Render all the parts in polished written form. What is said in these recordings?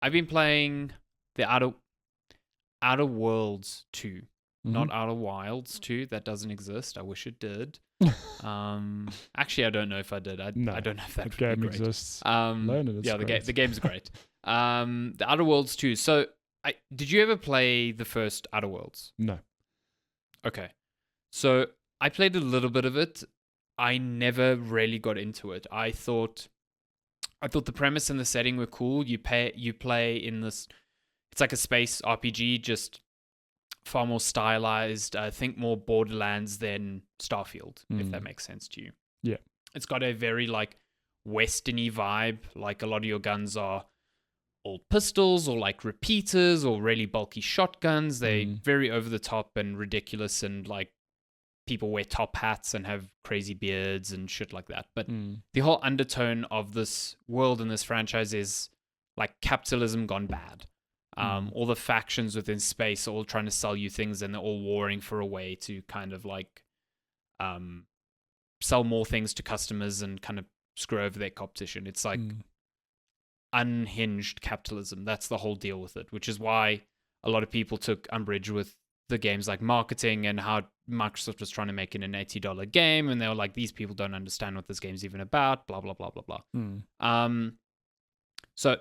I've been playing the Outer Worlds 2, not Outer Wilds 2. That doesn't exist. I wish it did. Actually, I don't know if I did. I don't know if that would game be great. exists. Learn it. It's yeah, great. the game's great. The Outer Worlds 2. So, did you ever play the first Outer Worlds? No. Okay. So, I played a little bit of it. I never really got into it. I thought the premise and the setting were cool. You play in this. It's like a space RPG, just far more stylized. I think more Borderlands than Starfield, if that makes sense to you. Yeah. It's got a very like westerny vibe. Like a lot of your guns are old pistols or like repeaters or really bulky shotguns. They're very over the top and ridiculous, and like people wear top hats and have crazy beards and shit like that. But the whole undertone of this world and this franchise is like capitalism gone bad. All the factions within space are all trying to sell you things, and they're all warring for a way to kind of like sell more things to customers and kind of screw over their competition. It's like unhinged capitalism. That's the whole deal with it, which is why a lot of people took umbrage with the game's like marketing and how Microsoft was trying to make it an $80 game, and they were like, these people don't understand what this game's even about, blah blah blah blah blah. So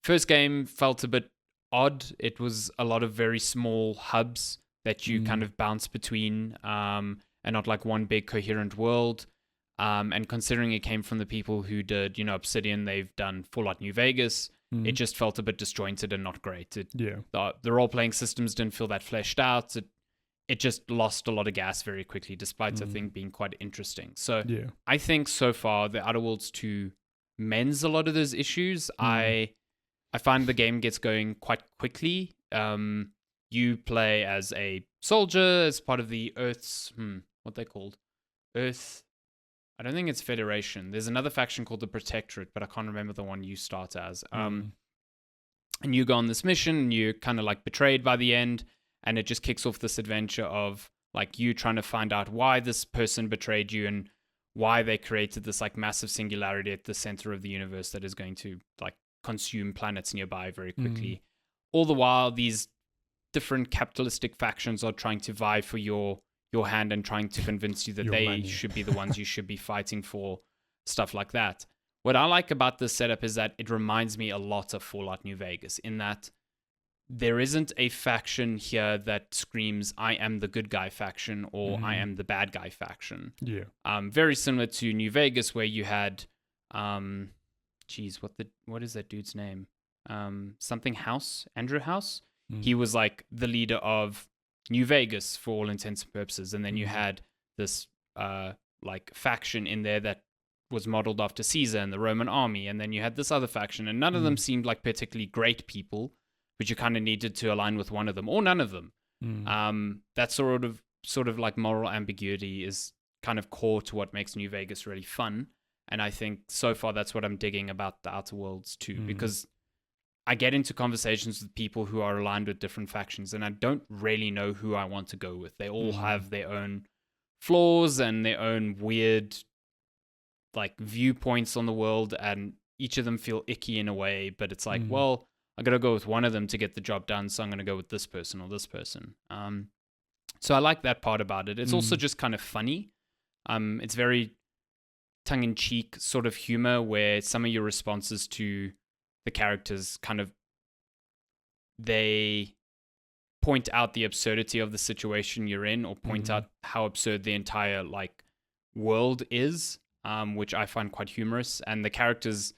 first game felt a bit odd. It was a lot of very small hubs that you kind of bounce between, and not like one big coherent world. And considering it came from the people who did, Obsidian, they've done Fallout New Vegas. It just felt a bit disjointed and not great. The role-playing systems didn't feel that fleshed out. It just lost a lot of gas very quickly, despite the thing being quite interesting. So I think so far, the Outer Worlds 2 mends a lot of those issues. I find the game gets going quite quickly. You play as a soldier, as part of the Earth's, what they called? Earth... I don't think it's Federation. There's another faction called the Protectorate, but I can't remember the one you start as. And you go on this mission, and you're kind of like betrayed by the end, and it just kicks off this adventure of like you trying to find out why this person betrayed you and why they created this like massive singularity at the center of the universe that is going to like consume planets nearby very quickly. All the while, these different capitalistic factions are trying to vie for your hand and trying to convince you that they should be the ones you should be fighting for, stuff like that. What I like about this setup is that it reminds me a lot of Fallout New Vegas, in that there isn't a faction here that screams, I am the good guy faction or I am the bad guy faction. Yeah. Very similar to New Vegas, where you had, what is that dude's name? Something House, Andrew House. He was like the leader of New Vegas for all intents and purposes, and then you had this like faction in there that was modeled after Caesar and the Roman army, and then you had this other faction, and none of them seemed like particularly great people, but you kind of needed to align with one of them or none of them. That sort of like moral ambiguity is kind of core to what makes New Vegas really fun, and I think so far that's what I'm digging about the Outer Worlds too, because I get into conversations with people who are aligned with different factions, and I don't really know who I want to go with. They all have their own flaws and their own weird like viewpoints on the world, and each of them feel icky in a way, but it's like, well, I gotta go with one of them to get the job done, so I'm gonna go with this person or this person. So I like that part about it. It's also just kind of funny. It's very tongue-in-cheek sort of humor, where some of your responses to the characters kind of, they point out the absurdity of the situation you're in, or point out how absurd the entire like world is, which I find quite humorous, and the characters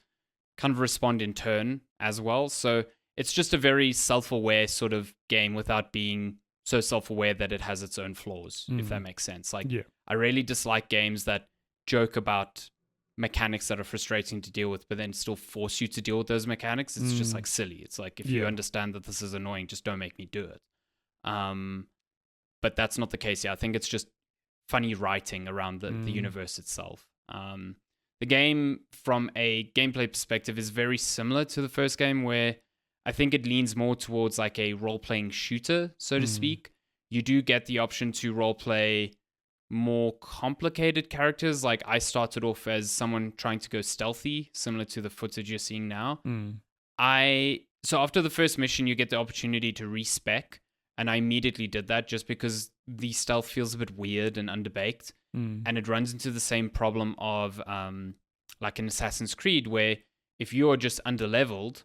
kind of respond in turn as well. So it's just a very self-aware sort of game without being so self-aware that it has its own flaws, if that makes sense. Like, I really dislike games that joke about mechanics that are frustrating to deal with, but then still force you to deal with those mechanics. It's just like silly. It's like, if you understand that this is annoying, just don't make me do it. But that's not the case here. I think it's just funny writing around the universe itself. The game, from a gameplay perspective, is very similar to the first game, where I think it leans more towards like a role-playing shooter, so to speak. You do get the option to role-play more complicated characters. Like, I started off as someone trying to go stealthy, similar to the footage you're seeing now. I So after the first mission, you get the opportunity to respec, and I immediately did that just because the stealth feels a bit weird and underbaked, and it runs into the same problem of like in Assassin's Creed, where if you are just underleveled,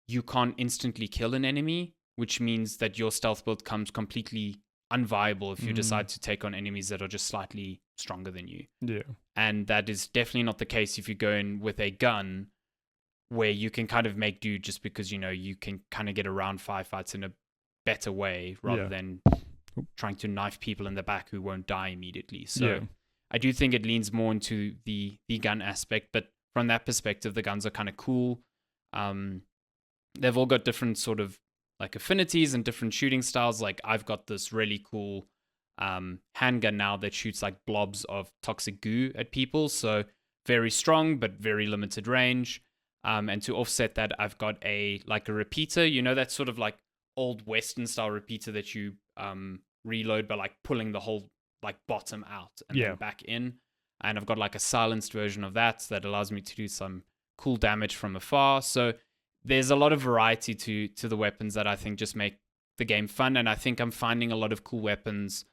you can't instantly kill an enemy, which means that your stealth build comes completely unviable if you decide to take on enemies that are just slightly stronger than you. Yeah. And that is definitely not the case if you go in with a gun, where you can kind of make do just because, you can kind of get around firefights in a better way rather than trying to knife people in the back who won't die immediately. So I do think it leans more into the gun aspect, but from that perspective, the guns are kind of cool. They've all got different sort of like affinities and different shooting styles. Like I've got this really cool handgun now that shoots like blobs of toxic goo at people. So very strong, but very limited range. And to offset that, I've got a repeater, that sort of like old Western style repeater that you reload by like pulling the whole like bottom out and then back in. And I've got like a silenced version of that allows me to do some cool damage from afar. So there's a lot of variety to the weapons that I think just make the game fun. And I think I'm finding a lot of cool weapons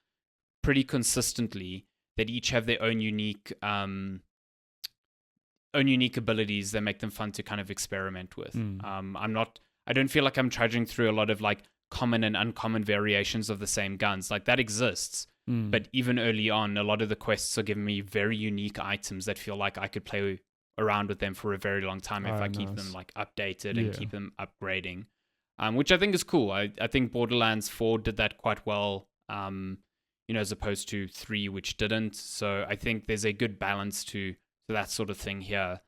pretty consistently that each have their own unique abilities that make them fun to kind of experiment with. I don't feel like I'm trudging through a lot of like common and uncommon variations of the same guns. Like that exists, but even early on, a lot of the quests are giving me very unique items that feel like I could play around with them for a very long time if I keep them like updated and keep them upgrading, which I think is cool. I think Borderlands 4 did that quite well, as opposed to 3, which didn't. So I think there's a good balance to that sort of thing here.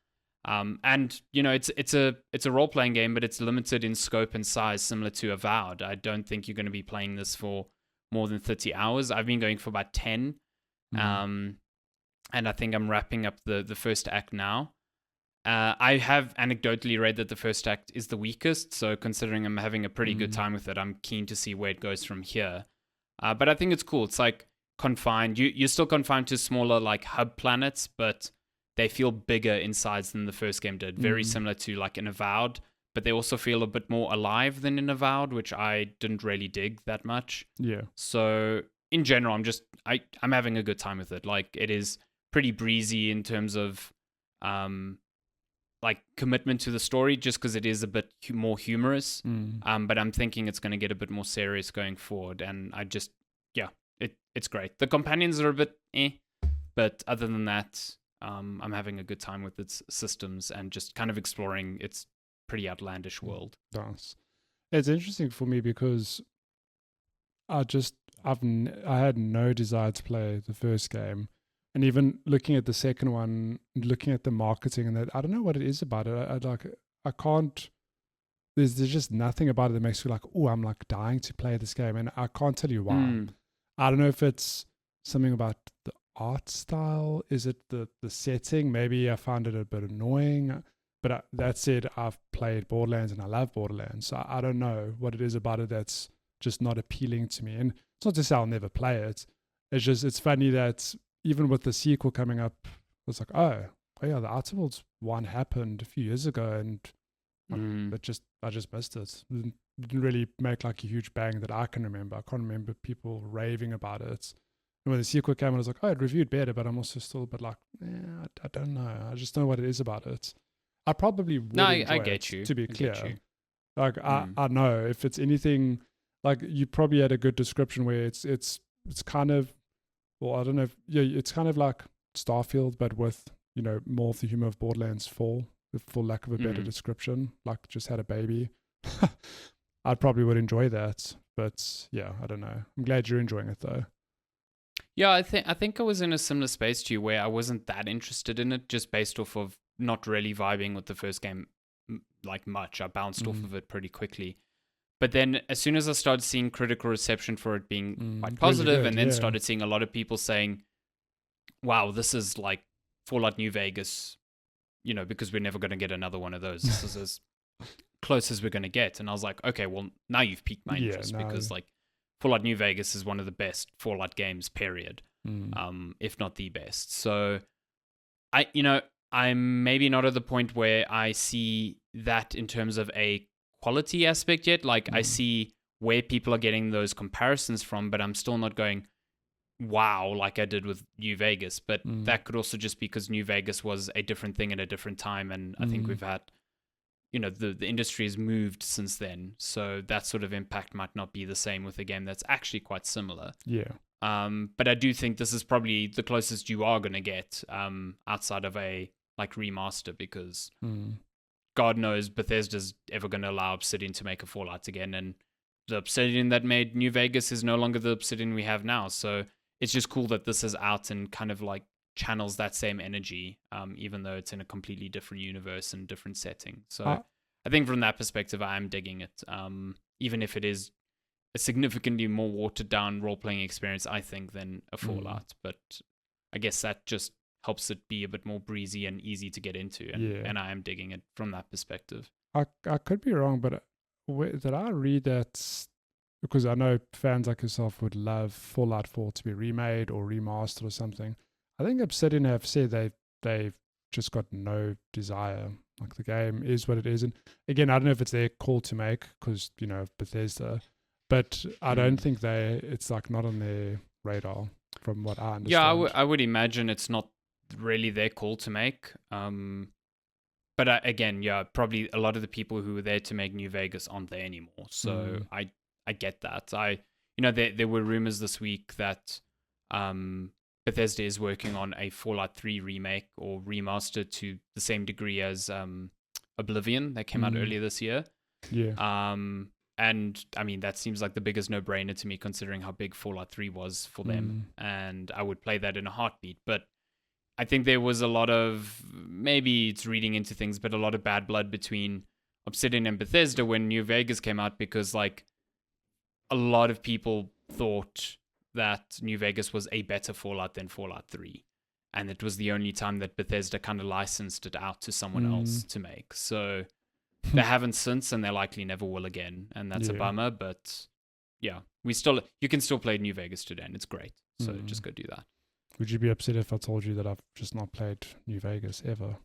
And it's a role-playing game, but it's limited in scope and size, similar to Avowed. I don't think you're going to be playing this for more than 30 hours. I've been going for about 10. And I think I'm wrapping up the first act now. I have anecdotally read that the first act is the weakest, so considering I'm having a pretty good time with it, I'm keen to see where it goes from here. But I think it's cool. It's like confined. You're still confined to smaller like hub planets, but they feel bigger in size than the first game did. Very similar to like in Avowed, but they also feel a bit more alive than in Avowed, which I didn't really dig that much. Yeah. So in general, I'm having a good time with it. Like it is pretty breezy in terms of like commitment to the story, just because it is a bit more humorous. But I'm thinking it's going to get a bit more serious going forward, and it's great. The companions are a bit but other than that, I'm having a good time with its systems and just kind of exploring its pretty outlandish world. Nice. It's interesting for me because I had no desire to play the first game, and even looking at the second one, looking at the marketing and that, I don't know what it is about it. I can't. There's just nothing about it that makes me like, oh, I'm like dying to play this game, and I can't tell you why. I don't know if it's something about the art style. Is it the setting? Maybe I found it a bit annoying. But that said, I've played Borderlands and I love Borderlands. So I don't know what it is about it that's just not appealing to me. And it's not to say I'll never play it. It's funny that even with the sequel coming up, it's like, oh yeah, the Outer Worlds one happened a few years ago, and I just missed it. It didn't really make like a huge bang that I can remember. I can't remember people raving about it. And when the sequel came, I was like, oh, it reviewed better, but I'm also still a bit like, I don't know. I just don't know what it is about it. I probably would enjoy I get it, you. to be clear. Like, I know if it's anything, like you probably had a good description where it's kind of, well, I don't know, it's kind of like Starfield, but with, more of the humor of Borderlands 4, for lack of a better description, like just had a baby. I probably would enjoy that, but yeah, I don't know. I'm glad you're enjoying it though. Yeah, I think I was in a similar space to you where I wasn't that interested in it, just based off of not really vibing with the first game like much. I bounced off of it pretty quickly. But then as soon as I started seeing critical reception for it being quite positive, really good, and then started seeing a lot of people saying, wow, this is like Fallout New Vegas, because we're never going to get another one of those. This is as close as we're going to get. And I was like, okay, well, now you've piqued my interest because like Fallout New Vegas is one of the best Fallout games, period. If not the best. So I'm maybe not at the point where I see that in terms of a quality aspect yet. Like I see where people are getting those comparisons from, but I'm still not going, wow, like I did with New Vegas. But that could also just be because New Vegas was a different thing at a different time. And I think we've had, the industry has moved since then. So that sort of impact might not be the same with a game that's actually quite similar. Yeah. But I do think this is probably the closest you are going to get outside of a like remaster, because God knows Bethesda's ever going to allow Obsidian to make a Fallout again. And the Obsidian that made New Vegas is no longer the Obsidian we have now. So it's just cool that this is out and kind of like channels that same energy, even though it's in a completely different universe and different setting. So I think from that perspective, I am digging it. Even if it is a significantly more watered down role-playing experience, I think, than a Fallout. But I guess that just helps it be a bit more breezy and easy to get into. And I am digging it from that perspective. I could be wrong, but did I read that, because I know fans like yourself would love Fallout 4 to be remade or remastered or something. I think Obsidian have said they've just got no desire. Like the game is what it is. And again, I don't know if it's their call to make, because, Bethesda, but I don't think it's like not on their radar from what I understand. Yeah, I would imagine it's not really their call to make. But again, probably a lot of the people who were there to make New Vegas aren't there anymore. So I get that. There were rumors this week that Bethesda is working on a Fallout 3 remake or remaster to the same degree as Oblivion that came out earlier this year. Yeah. And I mean, that seems like the biggest no-brainer to me, considering how big Fallout 3 was for them. And I would play that in a heartbeat. But I think there was a lot of, maybe it's reading into things, but a lot of bad blood between Obsidian and Bethesda when New Vegas came out, because like a lot of people thought that New Vegas was a better Fallout than Fallout 3. And it was the only time that Bethesda kind of licensed it out to someone else to make. So they haven't since, and they likely never will again. And that's a bummer, but yeah, you can still play New Vegas today, and it's great. So just go do that. Would you be upset if I told you that I've just not played New Vegas ever?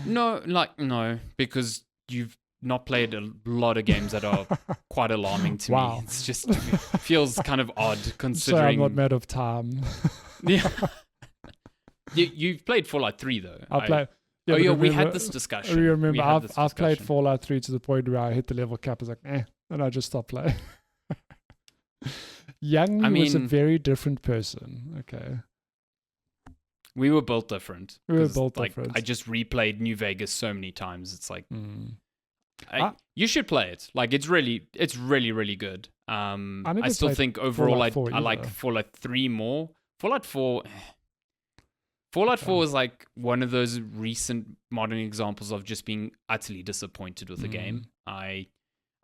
No, because you've not played a lot of games that are quite alarming to me. It's just, it feels kind of odd considering. So I'm not made of time. Yeah. You've played Fallout 3 though. We had this discussion. Remember, I've played Fallout 3 to the point where I hit the level cap. I was like, and I just stopped playing. Young was a very different person. Okay. We were built different. Different. I just replayed New Vegas so many times. It's like, you should play it. Like, it's really, really good. I still think overall I like Fallout 3 more. Fallout 4 is like one of those recent modern examples of just being utterly disappointed with the game. I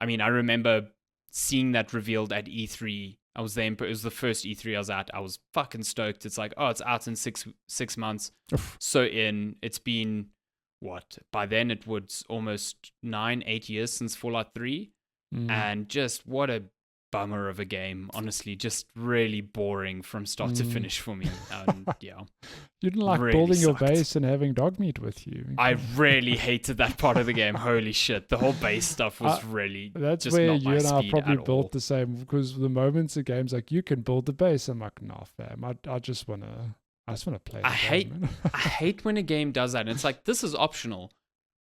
mean, I remember seeing that revealed at E3. I was there. It was the first E3 I was at. I was fucking stoked. It's like, it's out in six months. So it's been, what? By then it was almost 9-8 years since Fallout 3. And just what a bummer of a game. Honestly, just really boring from start to finish for me. Yeah. You didn't like really building your base and having dog meat with you. I really hated that part of the game. Holy shit. The whole base stuff was really that's just where not you my and I speed probably at built all. the same, because the moments of games like you can build the base, I'm like, nah, fam. I just wanna play. I hate when a game does that. And it's like, this is optional,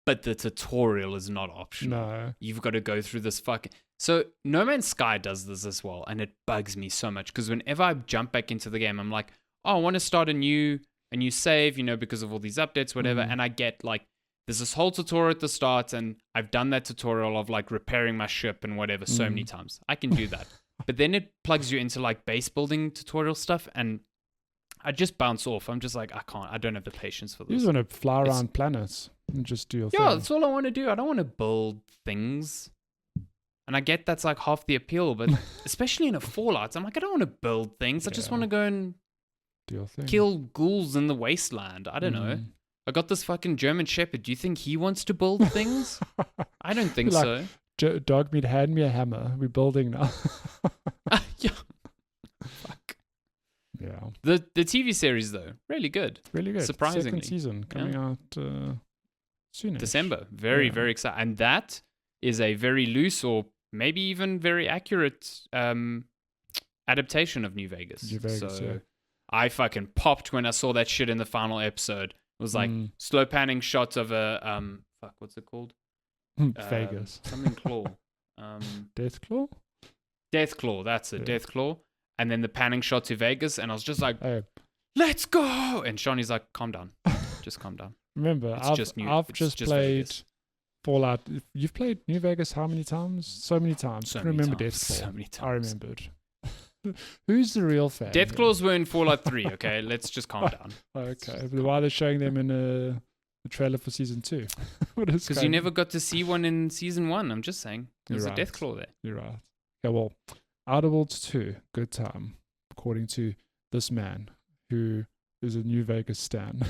but the tutorial is not optional. No. You've got to go through this fucking. So No Man's Sky does this as well, and it bugs me so much, because whenever I jump back into the game, I'm like, I want to start a new save, because of all these updates, whatever, and I get like, there's this whole tutorial at the start, and I've done that tutorial of like repairing my ship and whatever so many times. I can do that. But then it plugs you into like base building tutorial stuff, and I just bounce off. I'm just like, I don't have the patience for this. You just want to fly around planets and just do your thing. Yeah, that's all I want to do. I don't want to build things. And I get that's like half the appeal, but especially in a Fallout, I'm like, I don't want to build things. I just want to go and do your thing. Kill ghouls in the wasteland. I don't know. I got this fucking German Shepherd. Do you think he wants to build things? I don't think so. Dog meat, hand me a hammer. We're building now. Yeah. Fuck. Yeah. The TV series though, really good. Really good. Surprisingly. Second season coming out soon. December. Very excited. And that is a very loose or maybe even very accurate adaptation of New Vegas. New Vegas, so yeah. I fucking popped when I saw that shit in the final episode. It was like slow panning shots of a what's it called? Vegas. Something claw. Deathclaw? Deathclaw, that's it. Yeah. Deathclaw. And then the panning shot to Vegas, and I was just like, Oh, let's go! And Shawnee's like, calm down. Just calm down. remember, It's I've just new- I've it's just just played Vegas. Fallout. You've played New Vegas how many times? So many times. So I many remember times. Deathclaw. So many I times. remembered. Who's the real fan? here? Deathclaws were in Fallout 3, okay? Let's just calm down. Okay. Why are they showing them in the trailer for season 2? Because you never got to see one in season 1, I'm just saying. There's You're a right. Deathclaw there. You're right. Okay, well, Outer Worlds 2, good time, according to this man who is a New Vegas stan.